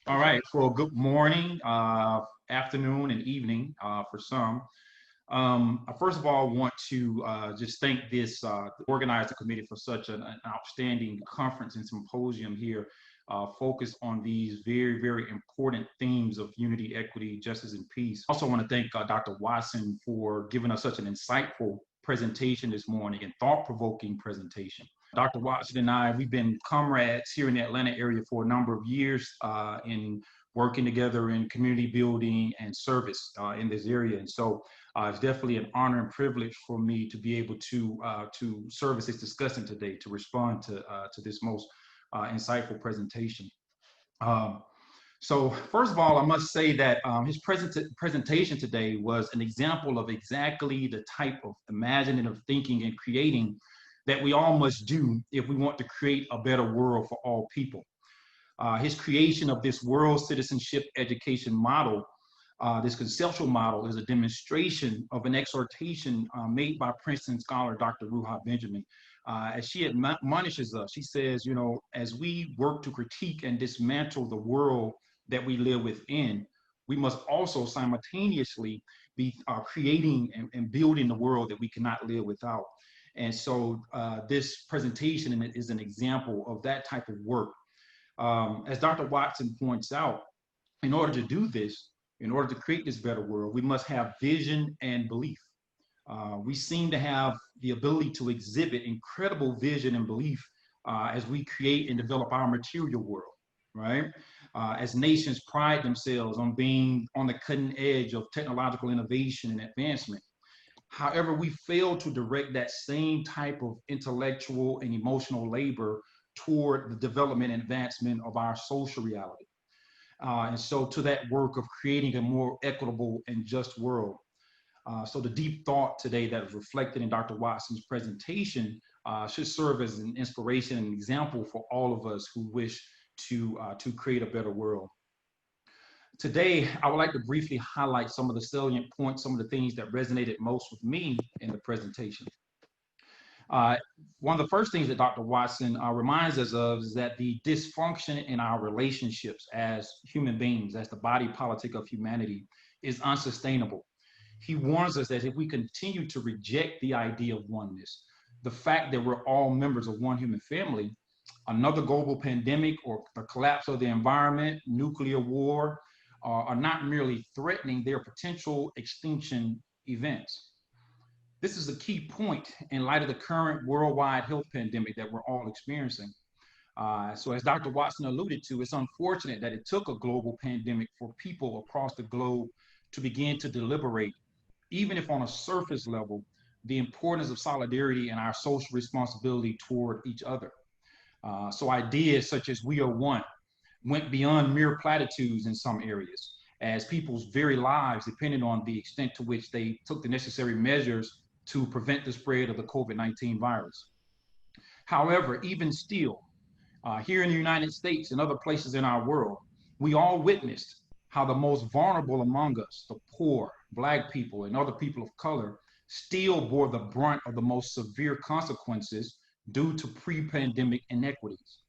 All right. Well, good morning, afternoon, and evening for some. First of all, I want to just thank this organizer committee for such an outstanding conference and symposium here, focused on these very, very important themes of unity, equity, justice, and peace. I also want to thank Dr. Watson for giving us such an insightful presentation this morning and thought-provoking presentation. Dr. Watson and I, we've been comrades here in the Atlanta area for a number of years in working together in community building and service in this area. And so it's definitely an honor and privilege for me to be able to serve as this discussant today, to respond to this most insightful presentation. So first of all, I must say that his presentation today was an example of exactly the type of imaginative thinking and creating that we all must do if we want to create a better world for all people. His creation of this world citizenship education model, this conceptual model, is a demonstration of an exhortation made by Princeton scholar Dr. Ruha Benjamin. As she admonishes us, she says, you know, as we work to critique and dismantle the world that we live within, we must also simultaneously be creating and building the world that we cannot live without. And so this presentation is an example of that type of work. As Dr. Watson points out, in order to do this, in order to create this better world, we must have vision and belief. We seem to have the ability to exhibit incredible vision and belief as we create and develop our material world, right? As nations pride themselves on being on the cutting edge of technological innovation and advancement. However, we fail to direct that same type of intellectual and emotional labor toward the development and advancement of our social reality. And so to that work of creating a more equitable and just world. So the deep thought today that is reflected in Dr. Watson's presentation should serve as an inspiration and an example for all of us who wish to create a better world. Today, I would like to briefly highlight some of the salient points, some of the things that resonated most with me in the presentation. One of the first things that Dr. Watson reminds us of is that the dysfunction in our relationships as human beings, as the body politic of humanity, is unsustainable. He warns us that if we continue to reject the idea of oneness, the fact that we're all members of one human family, another global pandemic or the collapse of the environment, nuclear war, are not merely threatening their potential extinction events. This is a key point in light of the current worldwide health pandemic that we're all experiencing. So as Dr. Watson alluded to, it's unfortunate that it took a global pandemic for people across the globe to begin to deliberate, even if on a surface level, the importance of solidarity and our social responsibility toward each other. So ideas such as we are one went beyond mere platitudes in some areas, as people's very lives depended on the extent to which they took the necessary measures to prevent the spread of the COVID-19 virus. However, even still, here in the United States and other places in our world, we all witnessed how the most vulnerable among us, the poor, Black people, and other people of color, still bore the brunt of the most severe consequences due to pre-pandemic inequities,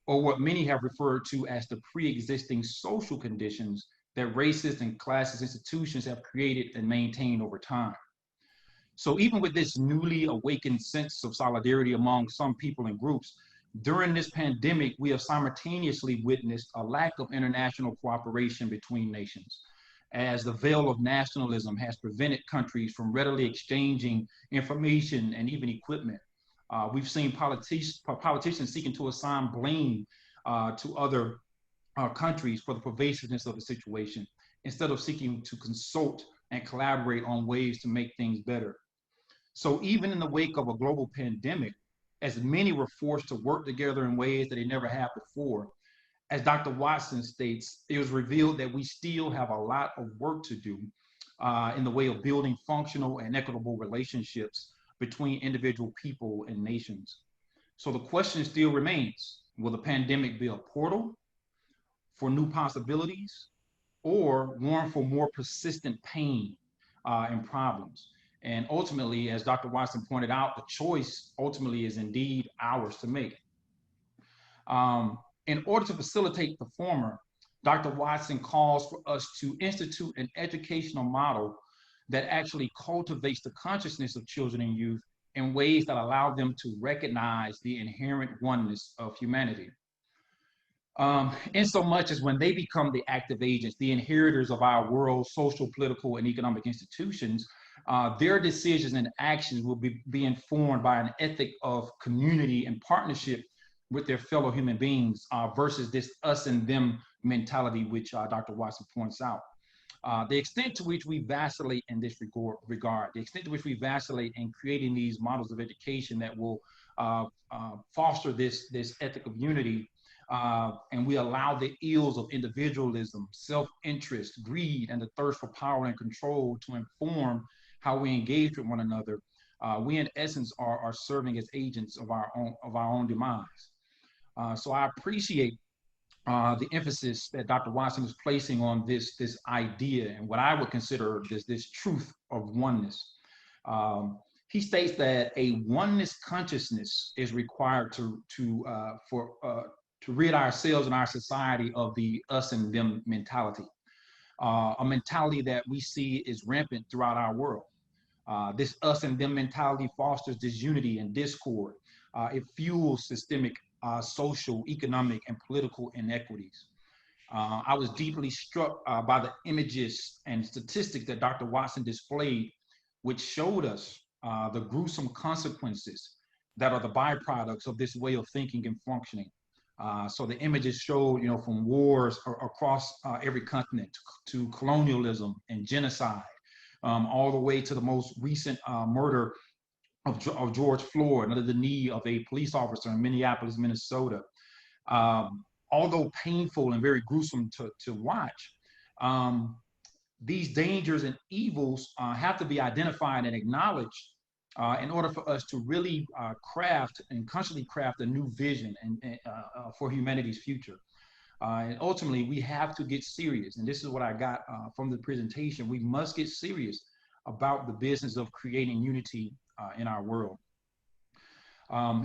or what many have referred to as the pre-existing social conditions that racist and classist institutions have created and maintained over time. So even with this newly awakened sense of solidarity among some people and groups, during this pandemic, we have simultaneously witnessed a lack of international cooperation between nations, as the veil of nationalism has prevented countries from readily exchanging information and even equipment. We've seen politicians seeking to assign blame to other countries for the pervasiveness of the situation, instead of seeking to consult and collaborate on ways to make things better. So even in the wake of a global pandemic, as many were forced to work together in ways that they never have before, as Dr. Watson states, it was revealed that we still have a lot of work to do in the way of building functional and equitable relationships between individual people and nations. So the question still remains, will the pandemic be a portal for new possibilities or one for more persistent pain and problems? And ultimately, as Dr. Watson pointed out, the choice ultimately is indeed ours to make. In order to facilitate the former, Dr. Watson calls for us to institute an educational model that actually cultivates the consciousness of children and youth in ways that allow them to recognize the inherent oneness of humanity. In so much as when they become the active agents, the inheritors of our world's social, political, and economic institutions, their decisions and actions will be informed by an ethic of community and partnership with their fellow human beings versus this us and them mentality, which Dr. Watson points out. The extent to which we vacillate in this regard, the extent to which we vacillate in creating these models of education that will foster this ethic of unity, and we allow the ills of individualism, self-interest, greed, and the thirst for power and control to inform how we engage with one another, we in essence are serving as agents of our own demise. So I appreciate the emphasis that Dr. Watson is placing on this idea and what I would consider this truth of oneness. He states that a oneness consciousness is required to rid ourselves and our society of the us and them mentality, a mentality that we see is rampant throughout our world. This us and them mentality fosters disunity and discord. It fuels systemic social, economic, and political inequities. I was deeply struck by the images and statistics that Dr. Watson displayed, which showed us the gruesome consequences that are the byproducts of this way of thinking and functioning. So the images showed, from wars across every continent to colonialism and genocide, all the way to the most recent murder of George Floyd under the knee of a police officer in Minneapolis, Minnesota. Although painful and very gruesome to watch, these dangers and evils have to be identified and acknowledged in order for us to really craft and consciously craft a new vision for humanity's future. And ultimately, we have to get serious. And this is what I got from the presentation. We must get serious about the business of creating unity in our world.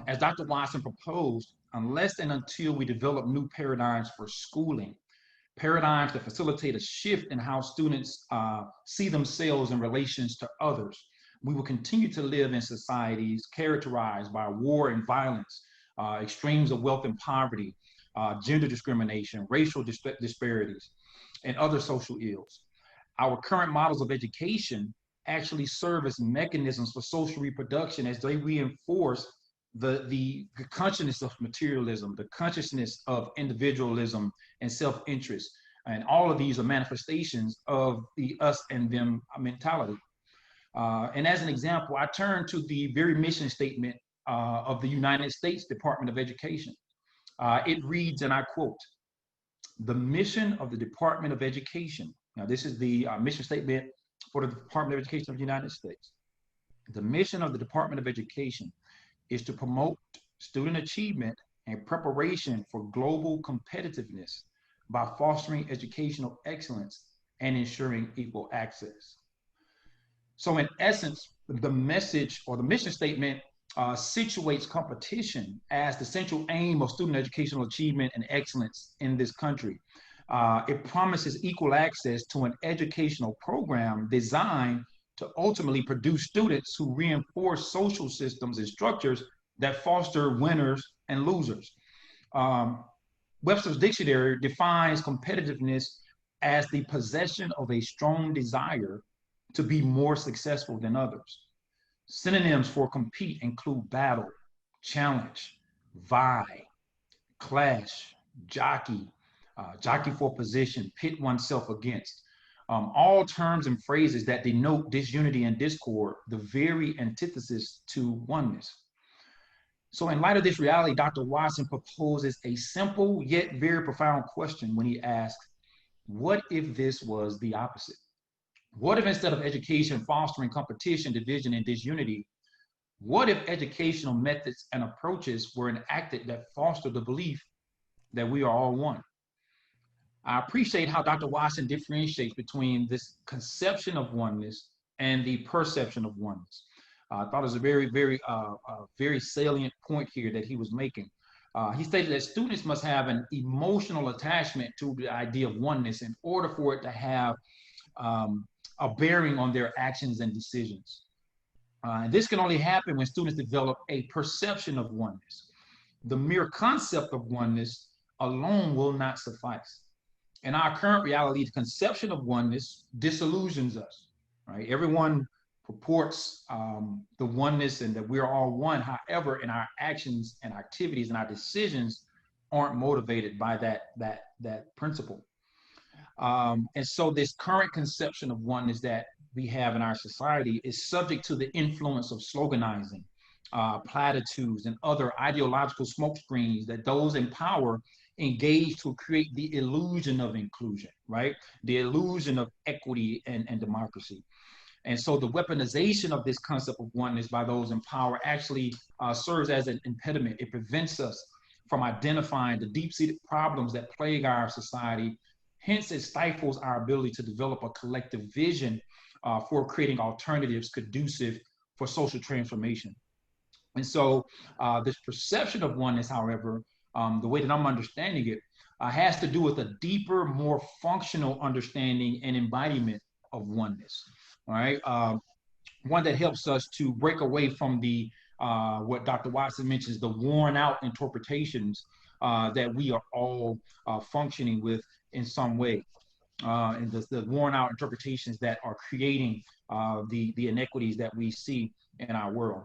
As Dr. Watson proposed, unless and until we develop new paradigms for schooling, paradigms that facilitate a shift in how students see themselves in relations to others, we will continue to live in societies characterized by war and violence, extremes of wealth and poverty, gender discrimination, racial disparities, and other social ills. Our current models of education actually serve as mechanisms for social reproduction as they reinforce the consciousness of materialism, the consciousness of individualism and self-interest. And all of these are manifestations of the us and them mentality. And as an example, I turn to the very mission statement of the United States Department of Education. It reads, and I quote, "The mission of the Department of Education." Now, this is the mission statement for the Department of Education of the United States. The mission of the Department of Education is to promote student achievement and preparation for global competitiveness by fostering educational excellence and ensuring equal access. So in essence, the message or the mission statement situates competition as the central aim of student educational achievement and excellence in this country. It promises equal access to an educational program designed to ultimately produce students who reinforce social systems and structures that foster winners and losers. Webster's dictionary defines competitiveness as the possession of a strong desire to be more successful than others. Synonyms for compete include battle, challenge, vie, clash, jockey, jockey for position, pit oneself against. All terms and phrases that denote disunity and discord, the very antithesis to oneness. So in light of this reality, Dr. Watson proposes a simple yet very profound question when he asks, what if this was the opposite? What if instead of education fostering competition, division, and disunity, what if educational methods and approaches were enacted that foster the belief that we are all one? I appreciate how Dr. Watson differentiates between this conception of oneness and the perception of oneness. I thought it was a very salient point here that he was making. He stated that students must have an emotional attachment to the idea of oneness in order for it to have um, a bearing on their actions and decisions. And this can only happen when students develop a perception of oneness. The mere concept of oneness alone will not suffice. In our current reality, the conception of oneness disillusions us, right? Everyone purports the oneness and that we're all one. However, in our actions and activities and our decisions aren't motivated by that principle. And so this current conception of oneness that we have in our society is subject to the influence of sloganizing, platitudes, and other ideological smokescreens that those in power engage to create the illusion of inclusion, right? The illusion of equity and democracy. And so the weaponization of this concept of oneness by those in power actually serves as an impediment. It prevents us from identifying the deep-seated problems that plague our society. Hence, it stifles our ability to develop a collective vision for creating alternatives conducive for social transformation. And so this perception of oneness, however, the way that I'm understanding it, has to do with a deeper, more functional understanding and embodiment of oneness. All right. One that helps us to break away from the what Dr. Watson mentions, the worn out interpretations that we are all functioning with in some way. And the worn out interpretations that are creating the inequities that we see in our world.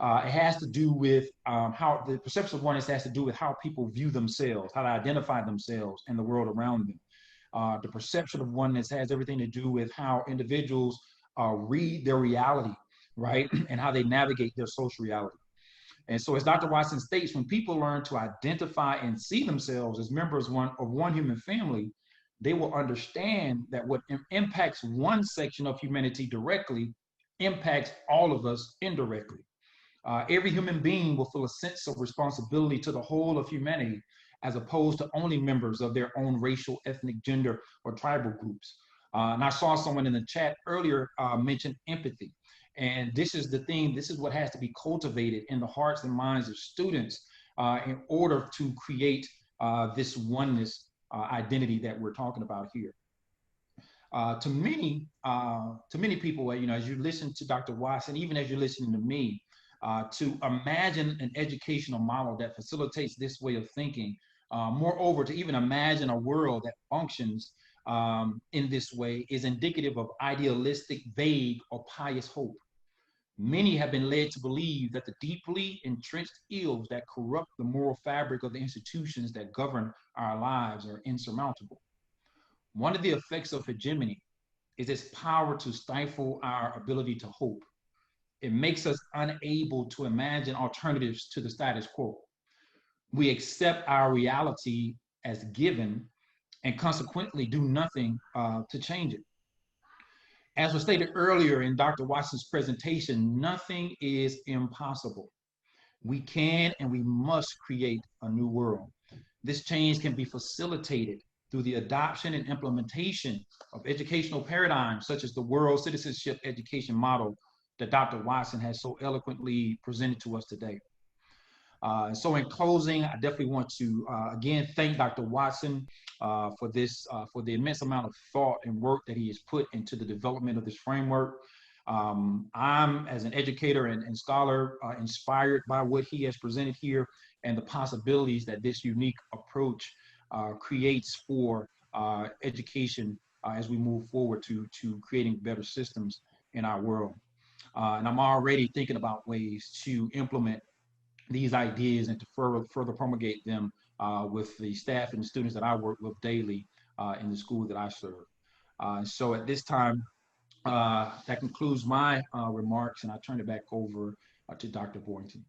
It has to do with how the perception of oneness has to do with how people view themselves, how to identify themselves and the world around them. The perception of oneness has everything to do with how individuals read their reality, right? And how they navigate their social reality. And so, as Dr. Watson states, when people learn to identify and see themselves as members of one human family, they will understand that what impacts one section of humanity directly impacts all of us indirectly. Every human being will feel a sense of responsibility to the whole of humanity, as opposed to only members of their own racial, ethnic, gender, or tribal groups. And I saw someone in the chat earlier mention empathy. And this is the thing, this is what has to be cultivated in the hearts and minds of students in order to create this oneness identity that we're talking about here. To many people, as you listen to Dr. Watson, even as you're listening to me, to imagine an educational model that facilitates this way of thinking. Moreover, to even imagine a world that functions in this way is indicative of idealistic, vague, or pious hope. Many have been led to believe that the deeply entrenched ills that corrupt the moral fabric of the institutions that govern our lives are insurmountable. One of the effects of hegemony is its power to stifle our ability to hope. It makes us unable to imagine alternatives to the status quo. We accept our reality as given and consequently do nothing to change it. As was stated earlier in Dr. Watson's presentation, nothing is impossible. We can and we must create a new world. This change can be facilitated through the adoption and implementation of educational paradigms such as the world citizenship education model that Dr. Watson has so eloquently presented to us today. So in closing, I definitely want to again thank Dr. Watson for the immense amount of thought and work that he has put into the development of this framework. I'm, as an educator and scholar, inspired by what he has presented here and the possibilities that this unique approach creates for education as we move forward to creating better systems in our world. And I'm already thinking about ways to implement these ideas and to further promulgate them with the staff and the students that I work with daily in the school that I serve. So at this time, that concludes my remarks, and I turn it back over to Dr. Boynton.